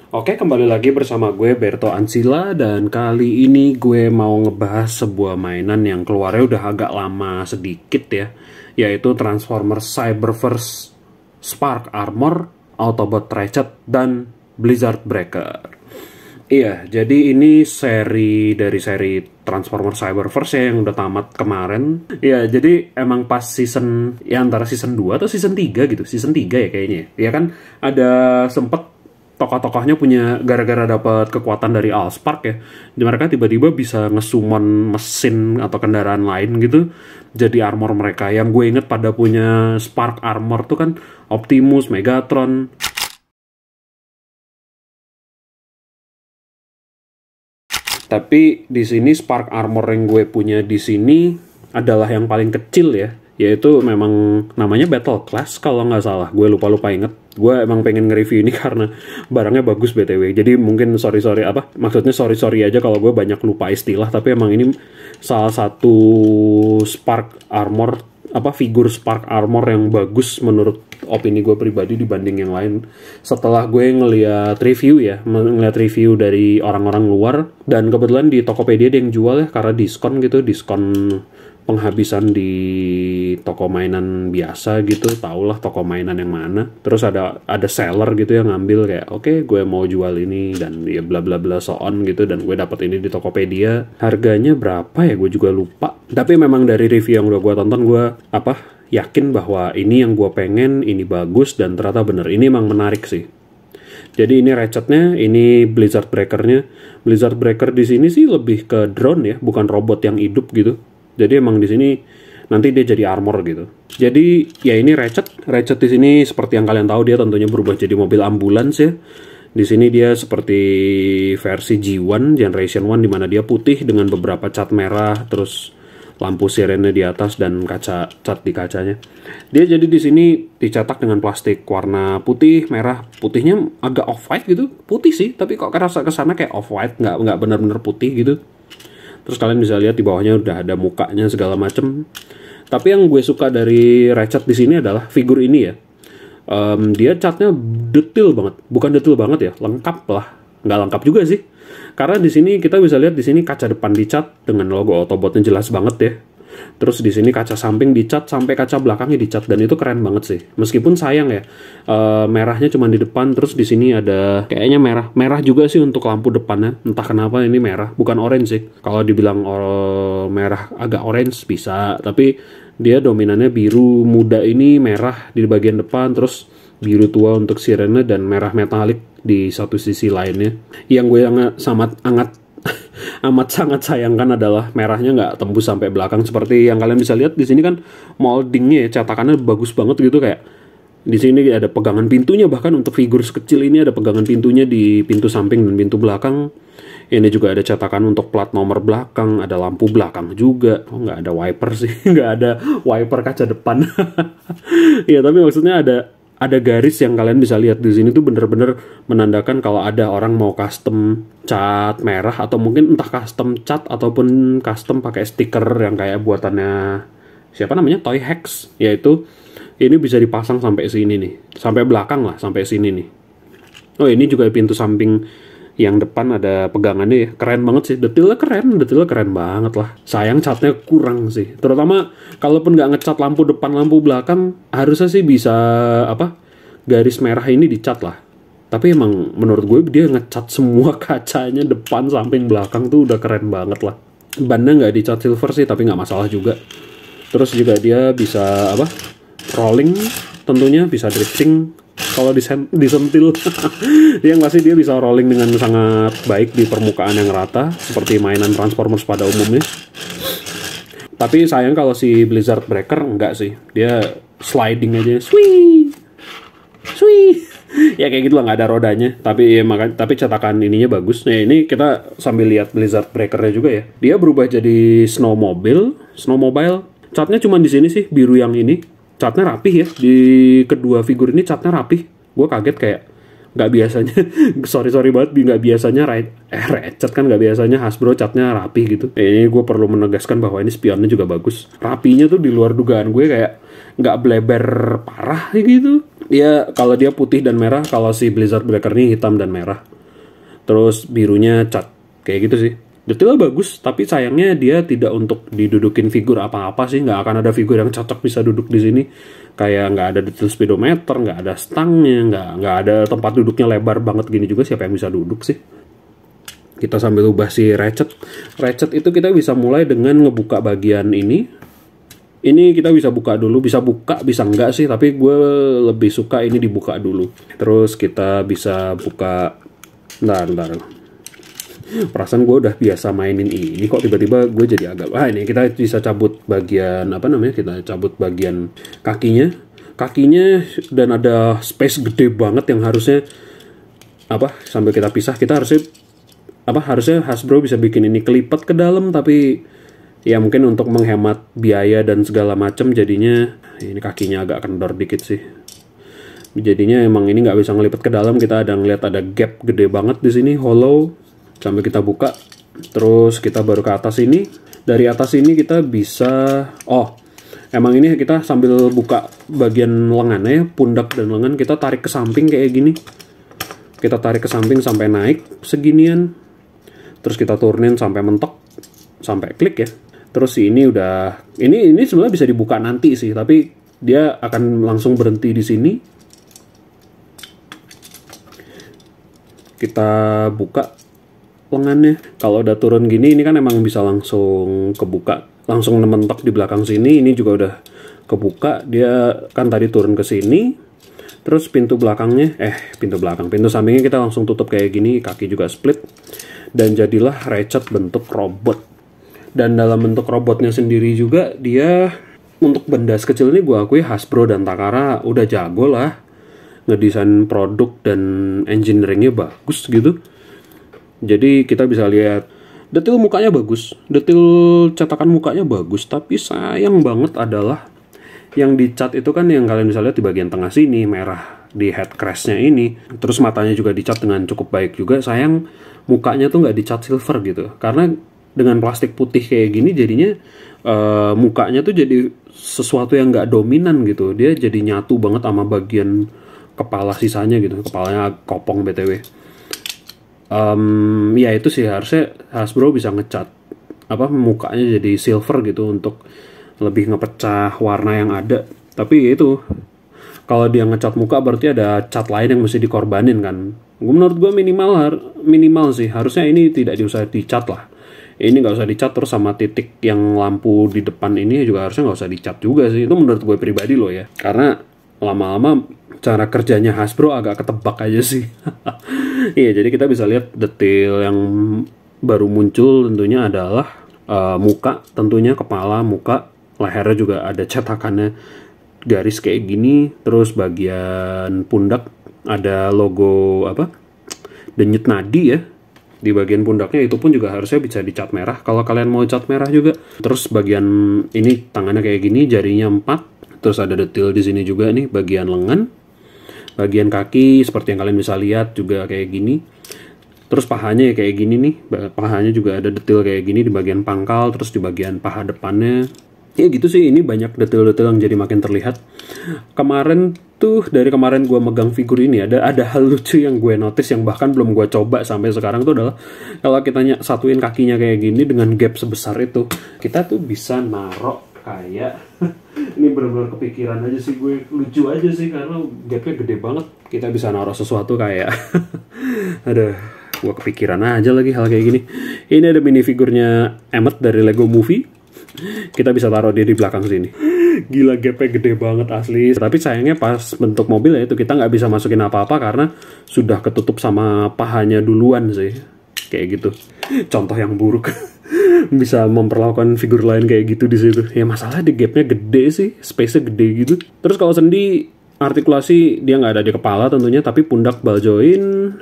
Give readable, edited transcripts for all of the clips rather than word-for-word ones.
Oke, kembali lagi bersama gue Berto Ansila dan kali ini gue mau ngebahas sebuah mainan yang keluarnya udah agak lama sedikit ya, yaitu Transformers Cyberverse Spark Armor, Autobot Ratchet, dan Blizzard Breaker. Iya, jadi ini seri Transformers Cyberverse ya, yang udah tamat kemarin. Iya, jadi emang pas season, ya antara season 2 atau season 3 gitu. Season 3 ya kayaknya. Ya kan ada sempet tokoh-tokohnya punya gara-gara dapat kekuatan dari Allspark ya. Mereka tiba-tiba bisa ngesummon mesin atau kendaraan lain gitu jadi armor mereka. Yang gue inget pada punya Spark Armor tuh kan Optimus, Megatron. Tapi di sini Spark Armor yang gue punya di sini adalah yang paling kecil ya, yaitu memang namanya Battle Class kalau nggak salah. Gue lupa inget. Gue emang pengen nge-review ini karena barangnya bagus BTW. Jadi mungkin sorry maksudnya sorry aja kalau gue banyak lupa istilah. Tapi emang ini salah satu Spark Armor, figur Spark Armor yang bagus menurut opini gue pribadi dibanding yang lain. Setelah gue ngeliat review dari orang-orang luar, dan kebetulan di Tokopedia dia yang jual ya karena diskon penghabisan di toko mainan biasa gitu, taulah toko mainan yang mana. Terus ada seller gitu yang ngambil kayak oke, gue mau jual ini dan ya bla bla bla so on gitu, dan gue dapet ini di Tokopedia. Harganya berapa ya gue juga lupa. Tapi memang dari review yang udah gue tonton, gue yakin bahwa ini yang gue pengen, ini bagus dan ternyata bener. Ini emang menarik sih. Jadi ini Ratchetnya, ini Blizzard Breakernya. Blizzard Breaker di sini sih lebih ke drone ya, bukan robot yang hidup gitu. Jadi emang di sini nanti dia jadi armor gitu. Jadi ya ini Ratchet. Ratchet di sini seperti yang kalian tahu dia tentunya berubah jadi mobil ambulans ya. Di sini dia seperti versi G1 Generation 1 di mana dia putih dengan beberapa cat merah, terus lampu sirene di atas dan cat di kacanya. Dia jadi di sini dicetak dengan plastik warna putih, merah. Putihnya agak off white gitu. Putih sih, tapi kok kerasa kesana kayak off white, nggak benar-benar putih gitu. Terus kalian bisa lihat di bawahnya udah ada mukanya segala macem. Tapi yang gue suka dari Ratchet di sini adalah figur ini ya. Dia catnya detail banget, bukan detail banget ya, lengkap lah. Nggak lengkap juga sih. Karena di sini kita bisa lihat di sini kaca depan dicat dengan logo Autobotnya jelas banget ya. Terus di sini kaca samping dicat sampai kaca belakangnya dicat, dan itu keren banget sih. Meskipun sayang ya, merahnya cuma di depan. Terus di sini ada kayaknya merah juga sih untuk lampu depannya. Entah kenapa ini merah, bukan orange sih. Kalau dibilang merah agak orange bisa, tapi dia dominannya biru muda, ini merah di bagian depan, terus biru tua untuk sirene dan merah metalik di satu sisi lainnya. Yang gue amat sangat sayangkan adalah merahnya nggak tembus sampai belakang. Seperti yang kalian bisa lihat di sini kan moldingnya ya, cetakannya bagus banget gitu. Kayak di sini ada pegangan pintunya, bahkan untuk figur sekecil ini ada pegangan pintunya di pintu samping dan pintu belakang. Ini juga ada cetakan untuk plat nomor belakang, ada lampu belakang juga. Oh, nggak ada wiper sih, nggak ada wiper kaca depan. Ya tapi maksudnya ada garis yang kalian bisa lihat di sini tuh bener-bener menandakan kalau ada orang mau custom cat merah, atau mungkin entah custom cat ataupun custom pakai stiker yang kayak buatannya siapa namanya, Toy Hex, yaitu ini bisa dipasang sampai sini nih, sampai belakang lah, sampai sini nih. Oh, ini juga pintu samping yang depan ada pegangannya ya, keren banget sih, detailnya keren banget lah. Sayang catnya kurang sih, terutama kalaupun nggak ngecat lampu depan lampu belakang, harusnya sih bisa garis merah ini dicat lah. Tapi emang menurut gue dia ngecat semua kacanya depan samping belakang tuh udah keren banget lah. Bannya nggak dicat silver sih, tapi nggak masalah juga. Terus juga dia bisa rolling, tentunya bisa drifting kalau disentil. Yang pasti dia bisa rolling dengan sangat baik di permukaan yang rata seperti mainan Transformers pada umumnya. Tapi sayang kalau si Blizzard Breaker enggak sih, dia sliding aja, swing. Ya kayak gitu lah, nggak ada rodanya. Tapi cetakan ininya bagus. Nah ini kita sambil lihat Blizzard Breakernya juga ya. Dia berubah jadi snowmobile. Catnya cuma di sini sih, biru yang ini. Catnya rapih ya, di kedua figur ini catnya rapih. Gue kaget kayak nggak biasanya, sorry banget, nggak biasanya Ratchet kan nggak biasanya Hasbro catnya rapih gitu. Ini gue perlu menegaskan bahwa ini spionnya juga bagus. Rapinya tuh di luar dugaan gue, kayak nggak bleber parah gitu. Dia kalau dia putih dan merah, kalau si Blizzard Breaker ini hitam dan merah. terus birunya cat kayak gitu sih. Detailnya bagus, tapi sayangnya dia tidak untuk didudukin figur apa-apa sih. Nggak akan ada figur yang cocok bisa duduk di sini. Kayak nggak ada detail speedometer, nggak ada stangnya, nggak ada tempat duduknya lebar banget gini juga. Siapa yang bisa duduk sih? Kita sambil ubah si ratchet. Ratchet itu kita bisa mulai dengan ngebuka bagian ini. Ini kita bisa buka dulu, bisa buka, bisa enggak sih. Tapi gue lebih suka ini dibuka dulu. Terus kita bisa buka, bentar. Perasaan gue udah biasa mainin ini kok tiba-tiba gue jadi agak ini kita bisa cabut bagian apa namanya, kita cabut bagian kakinya dan ada space gede banget yang harusnya sambil kita pisah kita harusnya Hasbro bisa bikin ini kelipat ke dalam, tapi ya mungkin untuk menghemat biaya dan segala macam jadinya ini kakinya agak kendor dikit sih. Jadinya emang ini nggak bisa ngelipat ke dalam, kita ada ngeliat ada gap gede banget di sini, hollow. Sambil kita buka, terus kita baru ke atas ini. Dari atas ini kita bisa, emang ini kita sambil buka bagian lengannya ya, pundak dan lengan kita tarik ke samping kayak gini. Kita tarik ke samping sampai naik seginian. Terus kita turunin sampai mentok, sampai klik ya. Terus ini udah, ini sebenarnya bisa dibuka nanti sih, tapi dia akan langsung berhenti di sini. Kita buka lengannya. Kalau udah turun gini, ini kan emang bisa langsung kebuka, langsung mentok di belakang sini. Ini juga udah kebuka. Dia kan tadi turun ke sini. Terus pintu sampingnya kita langsung tutup kayak gini. Kaki juga split. Dan jadilah ratchet bentuk robot. Dan dalam bentuk robotnya sendiri juga, dia untuk benda sekecil ini gue akui Hasbro dan Takara udah jago lah ngedesain produk dan engineeringnya bagus gitu. Jadi kita bisa lihat detail mukanya bagus, detail cetakan mukanya bagus, tapi sayang banget adalah yang dicat itu kan yang kalian bisa lihat di bagian tengah sini, merah di head crest-nya ini. Terus matanya juga dicat dengan cukup baik juga. Sayang mukanya tuh nggak dicat silver gitu. Karena dengan plastik putih kayak gini jadinya mukanya tuh jadi sesuatu yang nggak dominan gitu. Dia jadi nyatu banget sama bagian kepala sisanya gitu. Kepalanya kopong BTW. Ya itu sih harusnya Hasbro bisa ngecat mukanya jadi silver gitu untuk lebih ngepecah warna yang ada. Tapi itu kalau dia ngecat muka berarti ada cat lain yang mesti dikorbanin kan. Menurut gue minimal sih harusnya ini tidak diusah dicat lah. Ini nggak usah dicat, terus sama titik yang lampu di depan ini juga harusnya nggak usah dicat juga sih. Itu menurut gue pribadi loh ya. Karena lama-lama cara kerjanya Hasbro agak ketebak aja sih. Iya, jadi kita bisa lihat detail yang baru muncul tentunya adalah muka, tentunya kepala, muka, lehernya juga ada cetakannya garis kayak gini, terus bagian pundak ada logo denyut nadi ya. Di bagian pundaknya itu pun juga harusnya bisa dicat merah kalau kalian mau cat merah juga. Terus bagian ini tangannya kayak gini, jarinya 4. Terus ada detail di sini juga nih bagian lengan. Bagian kaki seperti yang kalian bisa lihat juga kayak gini. Terus pahanya ya kayak gini nih. Pahanya juga ada detail kayak gini di bagian pangkal, terus di bagian paha depannya. Ya gitu sih, ini banyak detail-detail yang jadi makin terlihat. Dari kemarin gue megang figur ini ada hal lucu yang gue notice yang bahkan belum gue coba sampai sekarang tuh adalah kalau kita satuin kakinya kayak gini dengan gap sebesar itu, kita tuh bisa narok kayak ini benar-benar kepikiran aja sih gue, lucu aja sih karena gapnya gede banget. Kita bisa naruh sesuatu kayak ada gue kepikiran aja lagi hal kayak gini. Ini ada minifigurnya Emmet dari Lego Movie. Kita bisa taruh dia di belakang sini. Gila, gapnya gede banget asli. Tapi sayangnya pas bentuk mobil ya itu kita nggak bisa masukin apa-apa karena sudah ketutup sama pahanya duluan sih. Kayak gitu. Contoh yang buruk. Bisa memperlakukan figur lain kayak gitu di situ. Ya masalah di gapnya gede sih, space-nya gede gitu. Terus kalau sendi artikulasi dia nggak ada di kepala tentunya, tapi pundak ball joint.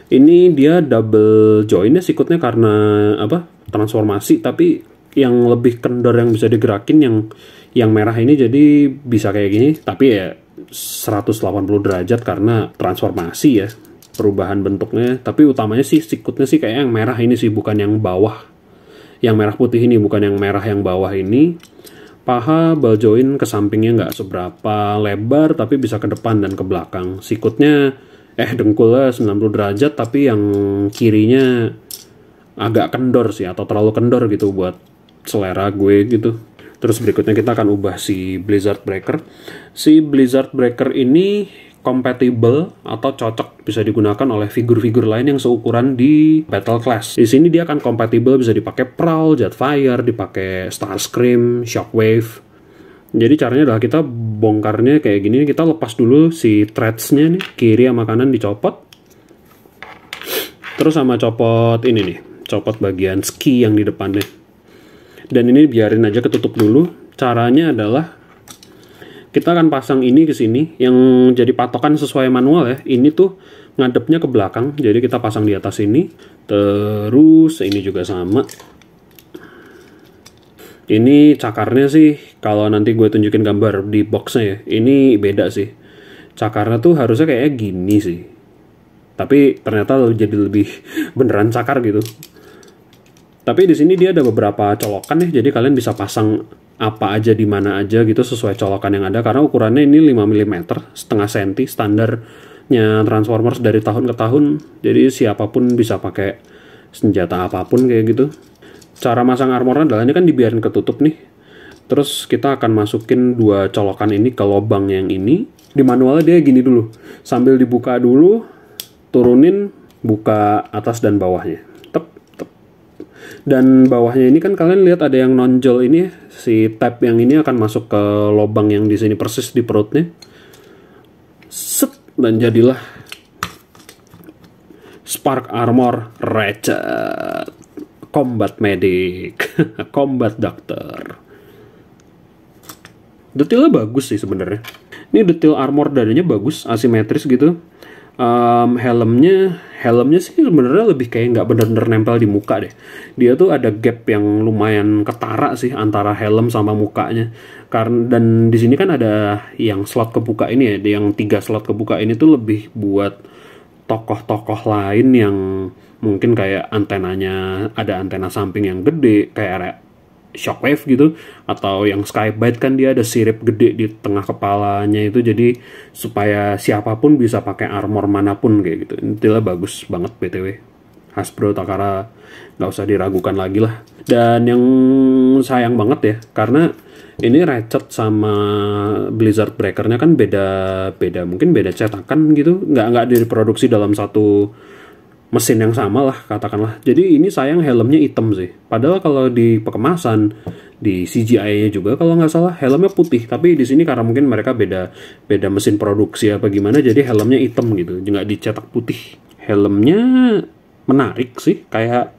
Ini dia double jointnya sikutnya karena transformasi, tapi yang lebih kendor yang bisa digerakin yang merah ini jadi bisa kayak gini, tapi ya 180 derajat karena transformasi ya, perubahan bentuknya. Tapi utamanya sih sikutnya sih kayak yang merah ini sih, bukan yang bawah, yang merah putih ini, bukan yang merah yang bawah ini. Paha ball joint ke sampingnya nggak seberapa lebar, tapi bisa ke depan dan ke belakang. Sikutnya dengkulnya 90 derajat tapi yang kirinya agak kendor sih, atau terlalu kendor gitu buat selera gue gitu. Terus berikutnya kita akan ubah si Blizzard Breaker. Si Blizzard Breaker ini compatible atau cocok bisa digunakan oleh figur-figur lain yang seukuran di Battle Class. Di sini dia akan compatible, bisa dipakai Prowl, Jetfire, dipakai Starscream, Shockwave. Jadi caranya adalah kita bongkarnya kayak gini, kita lepas dulu si threads-nya nih, kiri sama kanan dicopot. Terus sama copot ini nih, copot bagian ski yang di depannya. Dan ini biarin aja ketutup dulu. Caranya adalah kita akan pasang ini ke sini, yang jadi patokan sesuai manual ya. Ini tuh ngadepnya ke belakang, jadi kita pasang di atas ini. Terus ini juga sama. Ini cakarnya sih, kalau nanti gue tunjukin gambar di boxnya ya, ini beda sih. Cakarnya tuh harusnya kayak gini sih. Tapi ternyata jadi lebih beneran cakar gitu. Tapi di sini dia ada beberapa colokan ya, jadi kalian bisa pasang apa aja di mana aja gitu sesuai colokan yang ada, karena ukurannya ini 5 mm, setengah senti, standarnya Transformers dari tahun ke tahun. Jadi siapapun bisa pakai senjata apapun kayak gitu. Cara masang armornya adalah ini kan dibiarin ketutup nih. Terus kita akan masukin dua colokan ini ke lubang yang ini. Di manualnya dia gini dulu, sambil dibuka dulu, turunin, buka atas dan bawahnya. Dan bawahnya ini kan kalian lihat ada yang nonjol ini ya. Si tab yang ini akan masuk ke lubang yang di sini persis di perutnya. Set, dan jadilah Spark Armor Ratchet Combat Medic Combat Doctor. Detailnya bagus sih sebenarnya. Ini detail armor dadanya bagus, asimetris gitu. Helmnya sih sebenarnya lebih kayak nggak bener-bener nempel di muka deh. Dia tuh ada gap yang lumayan ketara sih antara helm sama mukanya. Dan di sini kan ada yang slot kebuka ini ya, yang 3 slot kebuka ini tuh lebih buat tokoh-tokoh lain yang mungkin kayak antenanya, ada antena samping yang gede kayak Shockwave gitu, atau yang Skybite kan dia ada sirip gede di tengah kepalanya itu, jadi supaya siapapun bisa pakai armor manapun kayak gitu. Intinya bagus banget BTW. Hasbro Takara nggak usah diragukan lagi lah. Dan yang sayang banget ya, karena ini Ratchet sama Blizzard Breaker-nya kan beda mungkin beda cetakan gitu, nggak diproduksi dalam satu mesin yang sama lah katakanlah. Jadi ini sayang helmnya hitam sih. Padahal kalau di kemasan di CGI-nya juga kalau nggak salah helmnya putih. Tapi di sini karena mungkin mereka beda mesin produksi apa gimana, jadi helmnya hitam gitu, nggak dicetak putih. Helmnya menarik sih, kayak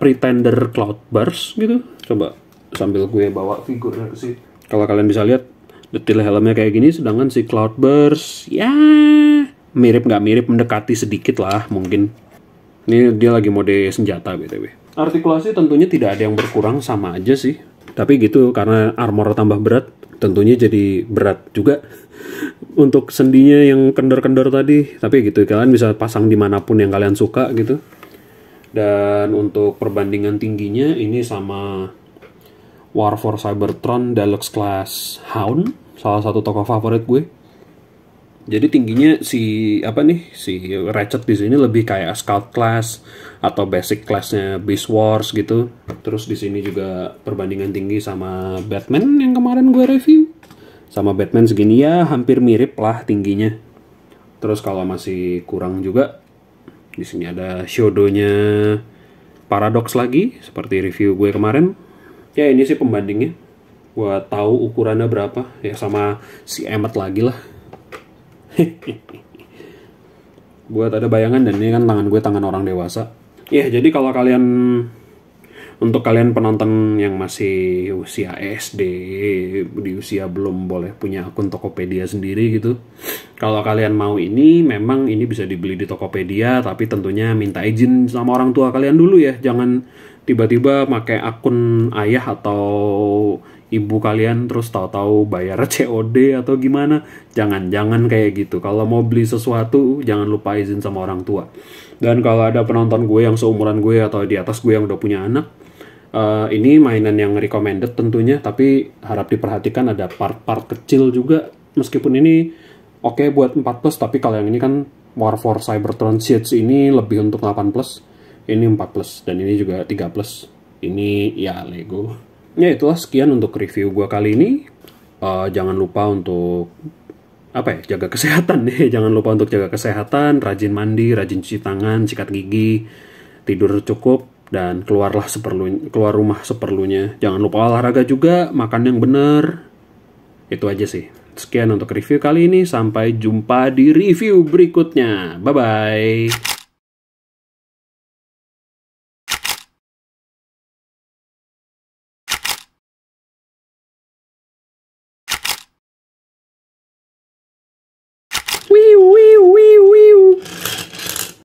Pretender Cloudburst gitu. Coba sambil gue bawa figurnya ke sini. Kalau kalian bisa lihat detail helmnya kayak gini, sedangkan si Cloudburst ya mirip nggak mirip, mendekati sedikit lah mungkin. Ini dia lagi mode senjata BTW. Artikulasi tentunya tidak ada yang berkurang, sama aja sih. Tapi gitu, karena armor tambah berat, tentunya jadi berat juga untuk sendinya yang kendor-kendor tadi. Tapi gitu, kalian bisa pasang dimanapun yang kalian suka gitu. Dan untuk perbandingan tingginya ini sama War for Cybertron Deluxe Class Hound, salah satu tokoh favorit gue. Jadi tingginya si Ratchet di sini lebih kayak Scout Class atau Basic Classnya Beast Wars gitu. Terus di sini juga perbandingan tinggi sama Batman yang kemarin gue review. Sama Batman segini ya hampir mirip lah tingginya. Terus kalau masih kurang juga, di sini ada Shadow-nya Paradox lagi seperti review gue kemarin. Ya ini sih pembandingnya. Buat tahu ukurannya berapa ya, sama si Emmet lagi lah. Buat ada bayangan, dan ini kan tangan gue tangan orang dewasa. Ya jadi kalau kalian, untuk kalian penonton yang masih usia SD, di usia belum boleh punya akun Tokopedia sendiri gitu, kalau kalian mau ini, memang ini bisa dibeli di Tokopedia, tapi tentunya minta izin sama orang tua kalian dulu ya. Jangan tiba-tiba pakai akun ayah atau ibu kalian terus tahu-tahu bayar COD atau gimana. Jangan kayak gitu. Kalau mau beli sesuatu jangan lupa izin sama orang tua. Dan kalau ada penonton gue yang seumuran gue atau di atas gue yang udah punya anak, ini mainan yang recommended tentunya, tapi harap diperhatikan ada part-part kecil juga. Meskipun ini oke buat 4+, tapi kalau yang ini kan War for Cybertron Seeds ini lebih untuk 8+, ini 4+, dan ini juga 3+. Ini ya Lego. Ya itulah, sekian untuk review gua kali ini. Jangan lupa untuk jaga kesehatan deh. Jangan lupa untuk jaga kesehatan, rajin mandi, rajin cuci tangan, sikat gigi, tidur cukup, dan keluar rumah seperlunya. Jangan lupa olahraga juga, makan yang bener. Itu aja sih. Sekian untuk review kali ini, sampai jumpa di review berikutnya. Bye-bye.